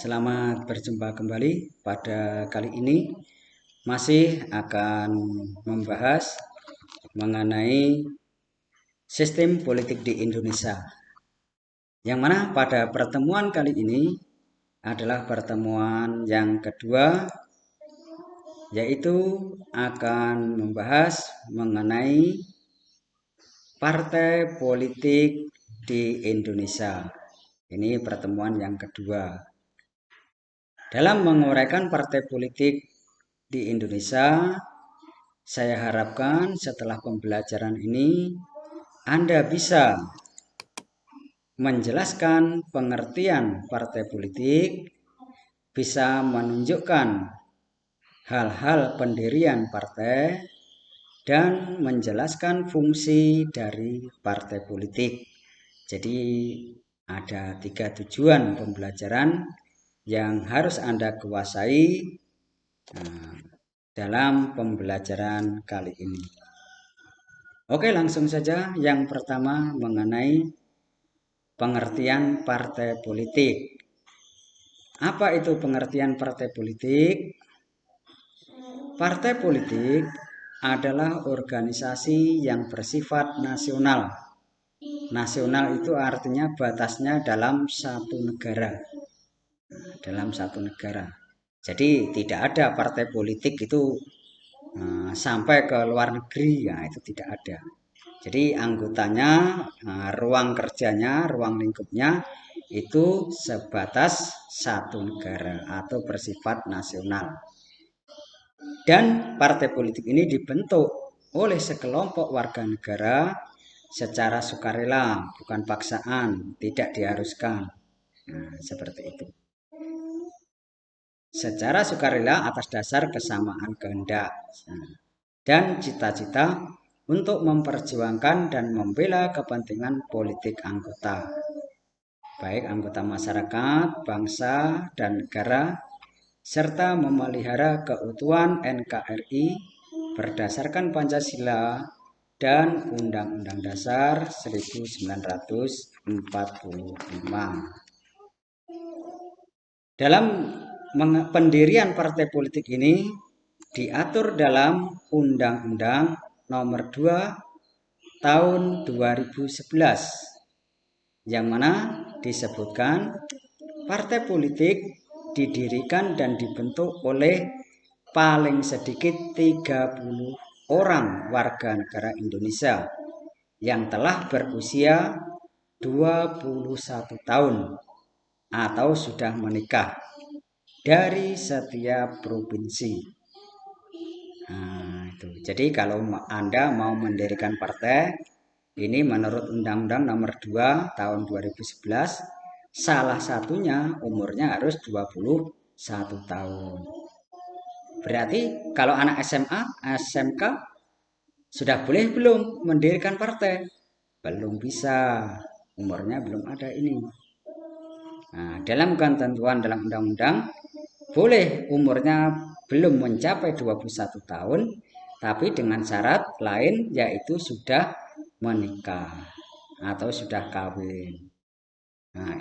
Selamat berjumpa kembali. Pada kali ini masih akan membahas mengenai sistem politik di Indonesia. Yang mana pada pertemuan kali ini adalah pertemuan yang kedua, yaitu akan membahas mengenai partai politik di Indonesia. Ini pertemuan yang kedua. Dalam menguraikan partai politik di Indonesia, saya harapkan setelah pembelajaran ini Anda bisa menjelaskan pengertian partai politik, bisa menunjukkan hal-hal pendirian partai, dan menjelaskan fungsi dari partai politik. Jadi ada 3 tujuan pembelajaran yang harus Anda kuasai dalam pembelajaran kali ini. Oke, langsung saja. Yang pertama mengenai pengertian partai politik. Apa itu pengertian partai politik? Partai politik adalah organisasi yang bersifat nasional. Nasional itu artinya batasnya dalam satu negara. Jadi tidak ada partai politik itu sampai ke luar negeri, ya itu tidak ada. Jadi anggotanya, ruang kerjanya, ruang lingkupnya itu sebatas satu negara atau bersifat nasional. Dan partai politik ini dibentuk oleh sekelompok warga negara secara sukarela, bukan paksaan, tidak diharuskan. Seperti itu. Secara sukarela atas dasar kesamaan kehendak dan cita-cita untuk memperjuangkan dan membela kepentingan politik anggota, baik anggota masyarakat, bangsa, dan negara, serta memelihara keutuhan NKRI berdasarkan Pancasila dan Undang-Undang Dasar 1945. Dalam pendirian partai politik ini diatur dalam Undang-Undang Nomor 2 Tahun 2011, yang mana disebutkan partai politik didirikan dan dibentuk oleh paling sedikit 30 orang warga negara Indonesia yang telah berusia 21 tahun atau sudah menikah dari setiap provinsi. Jadi kalau Anda mau mendirikan partai, ini menurut Undang-Undang Nomor 2 Tahun 2011, salah satunya umurnya harus 21 tahun. Berarti kalau anak SMA, SMK sudah boleh belum mendirikan partai? Belum bisa, umurnya belum ada ini. Dalam ketentuan dalam undang-undang, boleh umurnya belum mencapai 21 tahun, tapi dengan syarat lain, yaitu sudah menikah atau sudah kawin.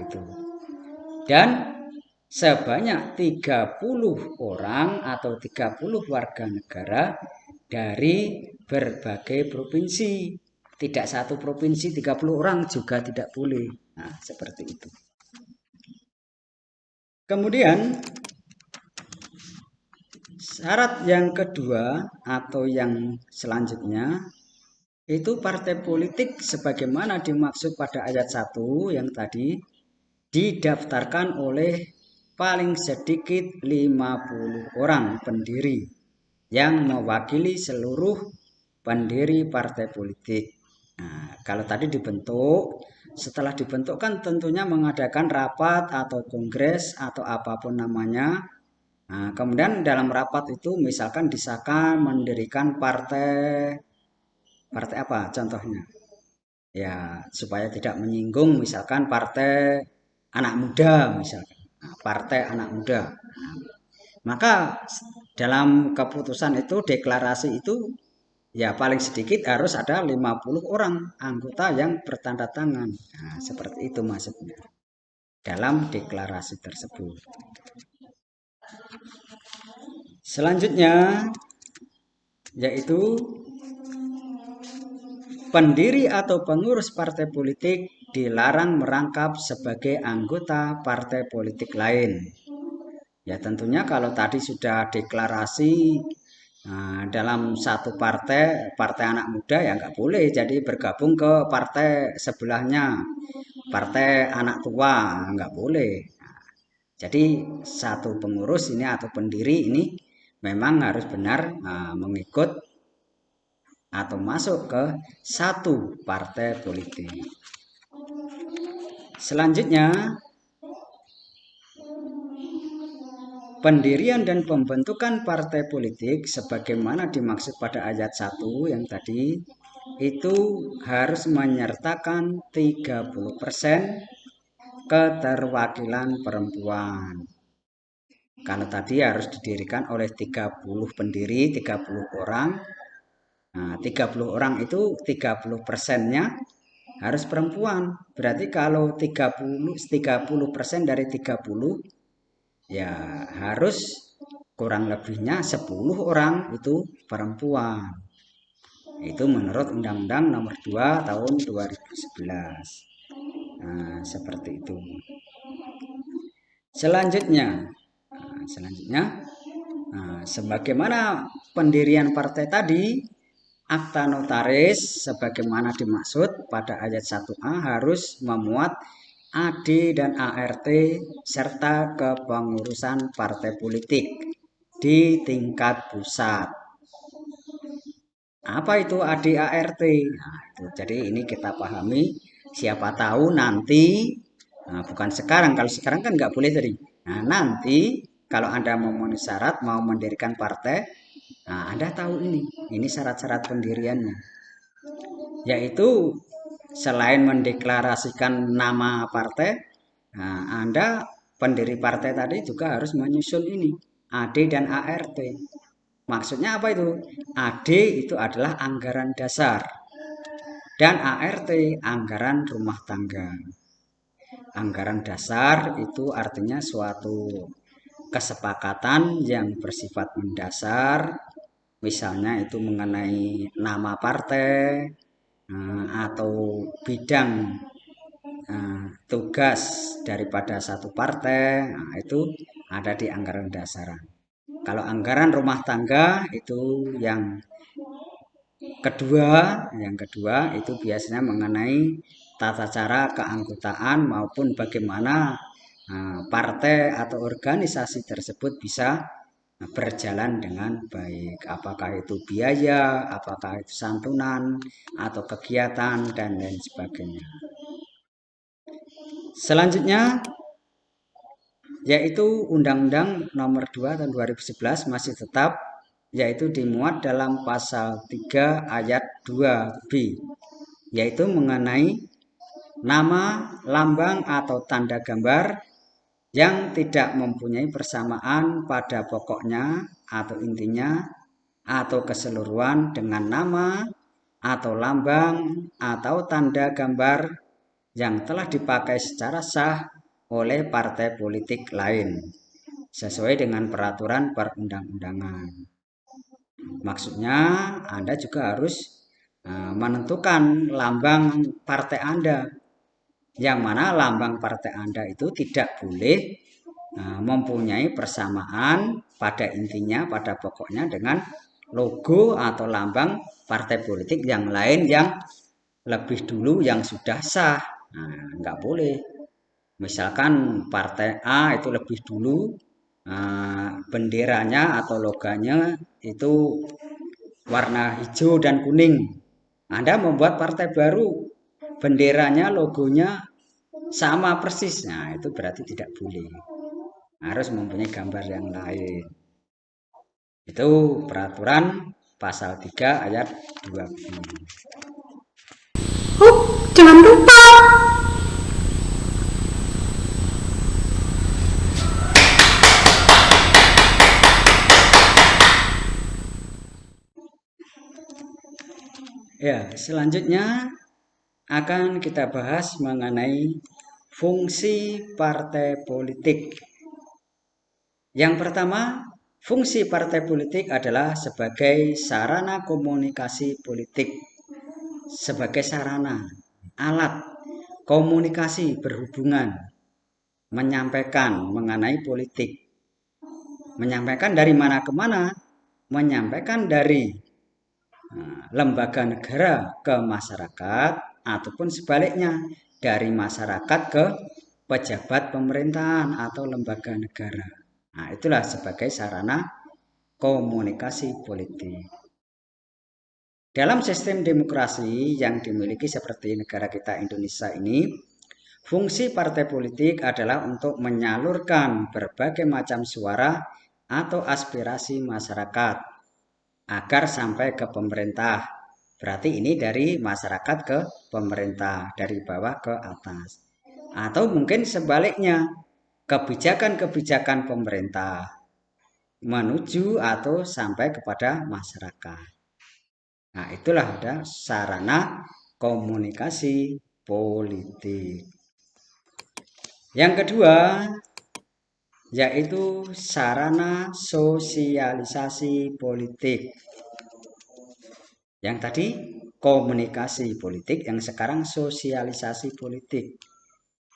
Itu. Dan sebanyak 30 orang atau 30 warga negara dari berbagai provinsi. Tidak satu provinsi 30 orang juga tidak boleh. Seperti itu. Kemudian syarat yang kedua atau yang selanjutnya itu partai politik sebagaimana dimaksud pada ayat 1 yang tadi didaftarkan oleh paling sedikit 50 orang pendiri yang mewakili seluruh pendiri partai politik. Kalau tadi dibentuk, setelah dibentuk kan tentunya mengadakan rapat atau kongres atau apapun namanya. Kemudian dalam rapat itu misalkan disahkan mendirikan partai apa contohnya? Ya, supaya tidak menyinggung misalkan partai anak muda misalkan. Partai anak muda. Maka dalam keputusan itu, deklarasi itu, ya paling sedikit harus ada 50 orang anggota yang bertanda tangan. Seperti itu maksudnya. dalam deklarasi tersebut. Selanjutnya yaitu pendiri atau pengurus partai politik dilarang merangkap sebagai anggota partai politik lain. Ya tentunya kalau tadi sudah deklarasi dalam satu partai anak muda ya nggak boleh jadi bergabung ke partai sebelahnya, partai anak tua, nggak boleh. Jadi satu pengurus ini atau pendiri ini memang harus benar mengikut atau masuk ke satu partai politik. Selanjutnya, pendirian dan pembentukan partai politik sebagaimana dimaksud pada ayat 1 yang tadi itu harus menyertakan 30% keterwakilan perempuan. Kalau tadi harus didirikan oleh 30 pendiri, 30 orang. Nah, 30 orang itu 30%-nya harus perempuan. Berarti kalau 30% dari 30 ya harus kurang lebihnya 10 orang itu perempuan. Itu menurut Undang-Undang Nomor 2 Tahun 2011. Nah, seperti itu. Selanjutnya, sebagaimana pendirian partai tadi, akta notaris sebagaimana dimaksud pada ayat 1A harus memuat AD dan ART serta kepengurusan partai politik di tingkat pusat. Apa itu AD ART? Nah, itu. Jadi ini kita pahami, siapa tahu nanti, bukan sekarang, kalau sekarang kan nggak boleh tadi. Nah, nanti kalau Anda memenuhi syarat mau mendirikan partai, nah Anda tahu ini syarat-syarat pendiriannya. Yaitu selain mendeklarasikan nama partai, nah Anda pendiri partai tadi juga harus menyusun ini AD dan ART. Maksudnya apa itu? AD itu adalah anggaran dasar dan ART anggaran rumah tangga. Anggaran dasar itu artinya suatu kesepakatan yang bersifat mendasar, misalnya itu mengenai nama partai atau bidang tugas daripada satu partai, nah, itu ada di anggaran dasar. Kalau anggaran rumah tangga itu yang kedua itu biasanya mengenai tata cara keanggotaan maupun bagaimana partai atau organisasi tersebut bisa berjalan dengan baik. Apakah itu biaya, apakah itu santunan atau kegiatan dan lain sebagainya. Selanjutnya yaitu Undang-Undang Nomor 2 Tahun 2011 masih tetap yaitu dimuat dalam pasal 3 ayat 2B yaitu mengenai nama, lambang atau tanda gambar yang tidak mempunyai persamaan pada pokoknya atau intinya atau keseluruhan dengan nama atau lambang atau tanda gambar yang telah dipakai secara sah oleh partai politik lain sesuai dengan peraturan perundang-undangan. Maksudnya Anda juga harus menentukan lambang partai Anda, yang mana lambang partai Anda itu tidak boleh mempunyai persamaan pada intinya, pada pokoknya dengan logo atau lambang partai politik yang lain yang lebih dulu yang sudah sah. Nah, nggak boleh. Misalkan partai A itu lebih dulu benderanya atau logonya itu warna hijau dan kuning. Anda membuat partai baru, benderanya, logonya sama persis. Nah, itu berarti tidak boleh. Harus mempunyai gambar yang lain. Itu peraturan pasal 3 ayat 2B. Jangan lupa. Ya, selanjutnya akan kita bahas mengenai fungsi partai politik. Yang pertama, fungsi partai politik adalah sebagai sarana komunikasi politik. Sebagai sarana, alat komunikasi berhubungan, menyampaikan mengenai politik. Menyampaikan dari mana ke mana? Menyampaikan dari lembaga negara ke masyarakat ataupun sebaliknya dari masyarakat ke pejabat pemerintahan atau lembaga negara. Nah, itulah sebagai sarana komunikasi politik. Dalam sistem demokrasi yang dimiliki seperti negara kita Indonesia ini, fungsi partai politik adalah untuk menyalurkan berbagai macam suara atau aspirasi masyarakat agar sampai ke pemerintah. Berarti ini dari masyarakat ke pemerintah, dari bawah ke atas. Atau mungkin sebaliknya, kebijakan-kebijakan pemerintah menuju atau sampai kepada masyarakat. Nah, itulah ada sarana komunikasi politik. Yang kedua, yaitu sarana sosialisasi politik. Yang tadi komunikasi politik, yang sekarang sosialisasi politik.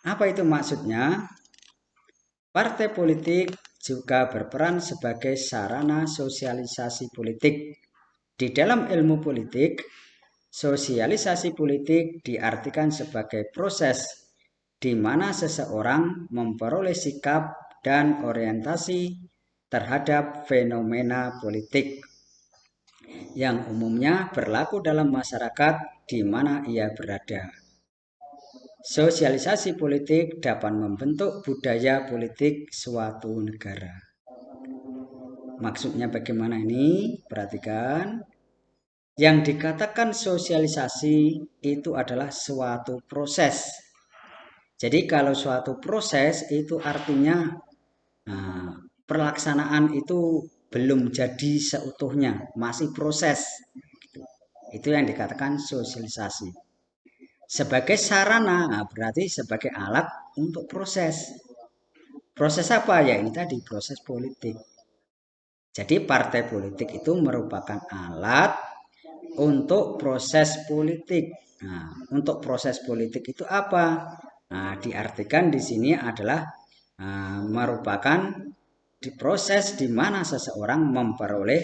Apa itu maksudnya? Partai politik juga berperan sebagai sarana sosialisasi politik. Di dalam ilmu politik, sosialisasi politik diartikan sebagai proses di mana seseorang memperoleh sikap dan orientasi terhadap fenomena politik yang umumnya berlaku dalam masyarakat di mana ia berada. Sosialisasi politik dapat membentuk budaya politik suatu negara. Maksudnya bagaimana ini? Perhatikan. Yang dikatakan sosialisasi itu adalah suatu proses. Jadi kalau suatu proses itu artinya pelaksanaan itu belum jadi seutuhnya, masih proses. Itu yang dikatakan sosialisasi. Sebagai sarana, berarti sebagai alat untuk proses. Proses apa? Ya ini tadi, proses politik. Jadi partai politik itu merupakan alat untuk proses politik. Nah, untuk proses politik itu apa? Nah, diartikan di sini adalah merupakan proses di mana seseorang memperoleh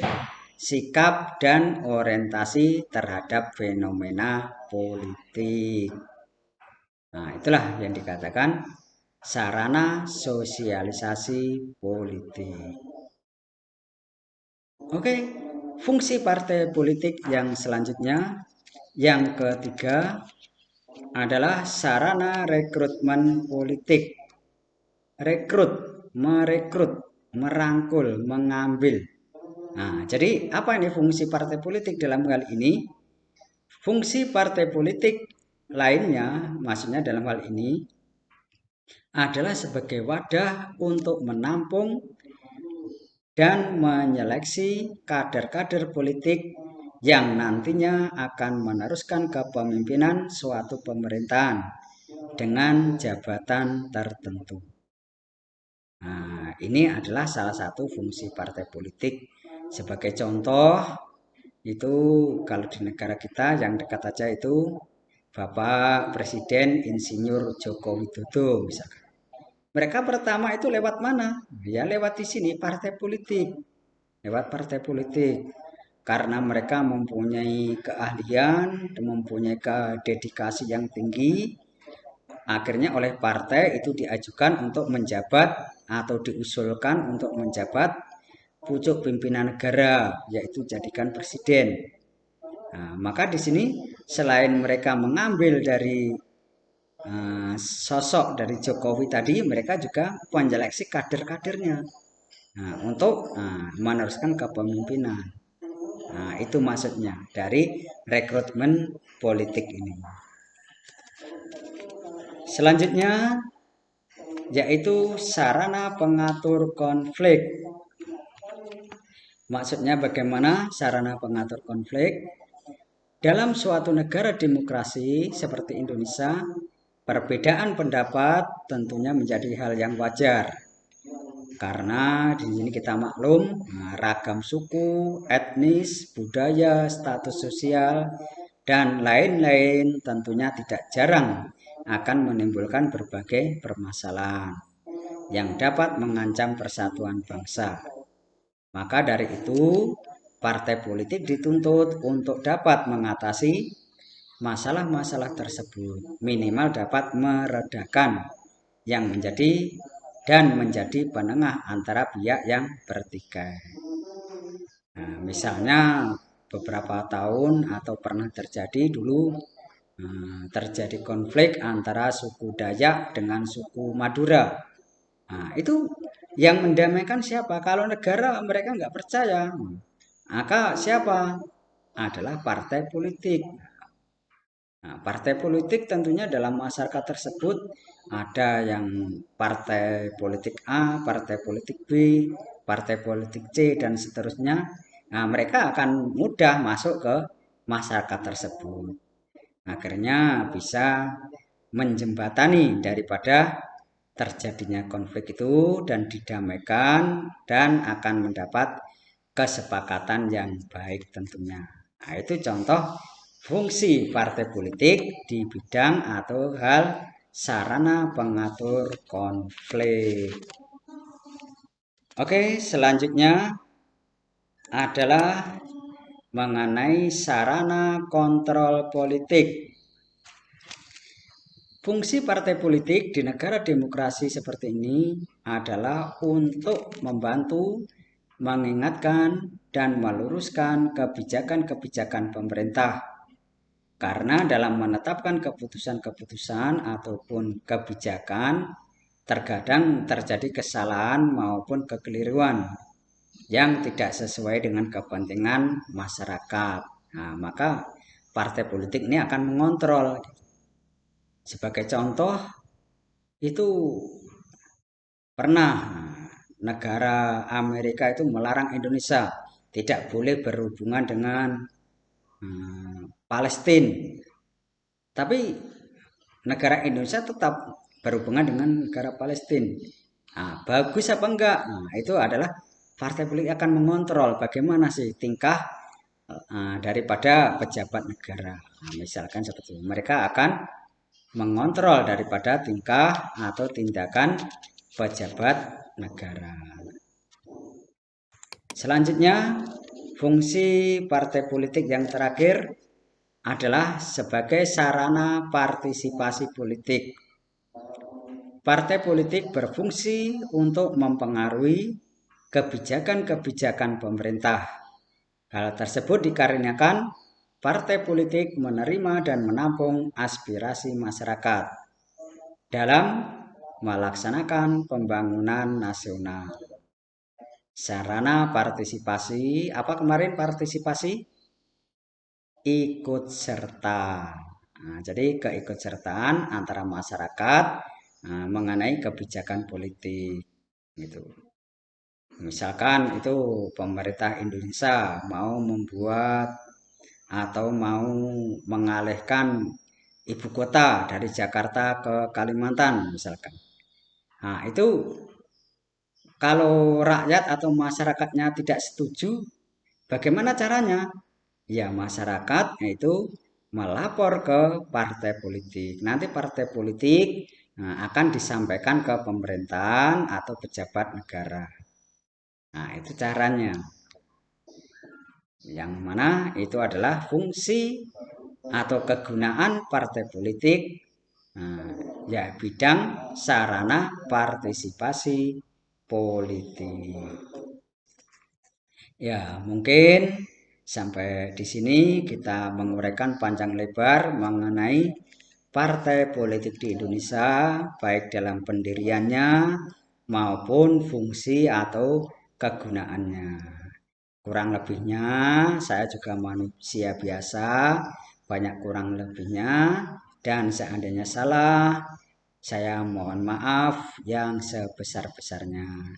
sikap dan orientasi terhadap fenomena politik. Nah, itulah yang dikatakan sarana sosialisasi politik. Oke, fungsi partai politik yang selanjutnya, yang ketiga adalah sarana rekrutmen politik. Rekrut, merekrut, merangkul, mengambil. Nah, jadi apa ini fungsi partai politik dalam hal ini? Fungsi partai politik lainnya, maksudnya dalam hal ini, adalah sebagai wadah untuk menampung dan menyeleksi kader-kader politik yang nantinya akan meneruskan kepemimpinan suatu pemerintahan dengan jabatan tertentu. Nah, ini adalah salah satu fungsi partai politik. Sebagai contoh, itu kalau di negara kita yang dekat aja itu Bapak Presiden Insinyur Joko Widodo misalkan. Mereka pertama itu lewat mana? Ya lewat di sini partai politik. Lewat partai politik. Karena mereka mempunyai keahlian, mempunyai dedikasi yang tinggi, akhirnya oleh partai itu diajukan untuk menjabat atau diusulkan untuk menjabat pucuk pimpinan negara, yaitu jadikan presiden. Nah, maka di sini selain mereka mengambil dari sosok dari Jokowi tadi, mereka juga menyeleksi kader-kadernya untuk meneruskan kepemimpinan. Nah, itu maksudnya dari rekrutmen politik ini. Selanjutnya yaitu sarana pengatur konflik. Maksudnya bagaimana sarana pengatur konflik? Dalam suatu negara demokrasi seperti Indonesia, perbedaan pendapat tentunya menjadi hal yang wajar. Karena di sini kita maklum ragam suku, etnis, budaya, status sosial, dan lain-lain tentunya tidak jarang akan menimbulkan berbagai permasalahan yang dapat mengancam persatuan bangsa. Maka dari itu, partai politik dituntut untuk dapat mengatasi masalah-masalah tersebut, minimal dapat meredakan yang menjadi penengah antara pihak yang bertikai. Nah, misalnya beberapa tahun atau pernah terjadi dulu terjadi konflik antara suku Dayak dengan suku Madura. Nah, itu yang mendamaikan siapa? Kalau negara mereka nggak percaya, maka siapa? Adalah partai politik. Nah, partai politik tentunya dalam masyarakat tersebut ada yang partai politik A, partai politik B, partai politik C, dan seterusnya. Nah, mereka akan mudah masuk ke masyarakat tersebut. Akhirnya bisa menjembatani daripada terjadinya konflik itu dan didamaikan dan akan mendapat kesepakatan yang baik tentunya. Nah, itu contoh fungsi partai politik di bidang atau hal sarana pengatur konflik. Oke, selanjutnya adalah mengenai sarana kontrol politik. Fungsi partai politik di negara demokrasi seperti ini adalah untuk membantu, mengingatkan, dan meluruskan kebijakan-kebijakan pemerintah. Karena dalam menetapkan keputusan-keputusan ataupun kebijakan, terkadang terjadi kesalahan maupun kekeliruan yang tidak sesuai dengan kepentingan masyarakat. Nah, maka partai politik ini akan mengontrol. Sebagai contoh, itu pernah negara Amerika itu melarang Indonesia tidak boleh berhubungan dengan Palestina. Tapi negara Indonesia tetap berhubungan dengan negara Palestina. Nah, bagus apa enggak? Nah, itu adalah partai politik akan mengontrol bagaimana sih tingkah daripada pejabat negara. Nah, misalkan seperti itu. Mereka akan mengontrol daripada tingkah atau tindakan pejabat negara. Selanjutnya, fungsi partai politik yang terakhir adalah sebagai sarana partisipasi politik. Partai politik berfungsi untuk mempengaruhi kebijakan-kebijakan pemerintah. Hal tersebut dikarenakan partai politik menerima dan menampung aspirasi masyarakat dalam melaksanakan pembangunan nasional. Sarana partisipasi, apa kemarin partisipasi? Ikut serta. Nah, jadi keikutsertaan antara masyarakat mengenai kebijakan politik gitu. Misalkan itu pemerintah Indonesia mau membuat atau mau mengalihkan ibu kota dari Jakarta ke Kalimantan misalkan. Nah, itu kalau rakyat atau masyarakatnya tidak setuju, bagaimana caranya? Ya, masyarakat itu melapor ke partai politik. Nanti partai politik akan disampaikan ke pemerintahan atau pejabat negara. Nah, itu caranya. Yang mana itu adalah fungsi atau kegunaan partai politik, ya bidang sarana partisipasi politik. Ya, mungkin sampai di sini kita menguraikan panjang lebar mengenai partai politik di Indonesia, baik dalam pendiriannya maupun fungsi atau kegunaannya. Kurang lebihnya saya juga manusia biasa, banyak kurang lebihnya, dan seandainya salah, saya mohon maaf yang sebesar-besarnya.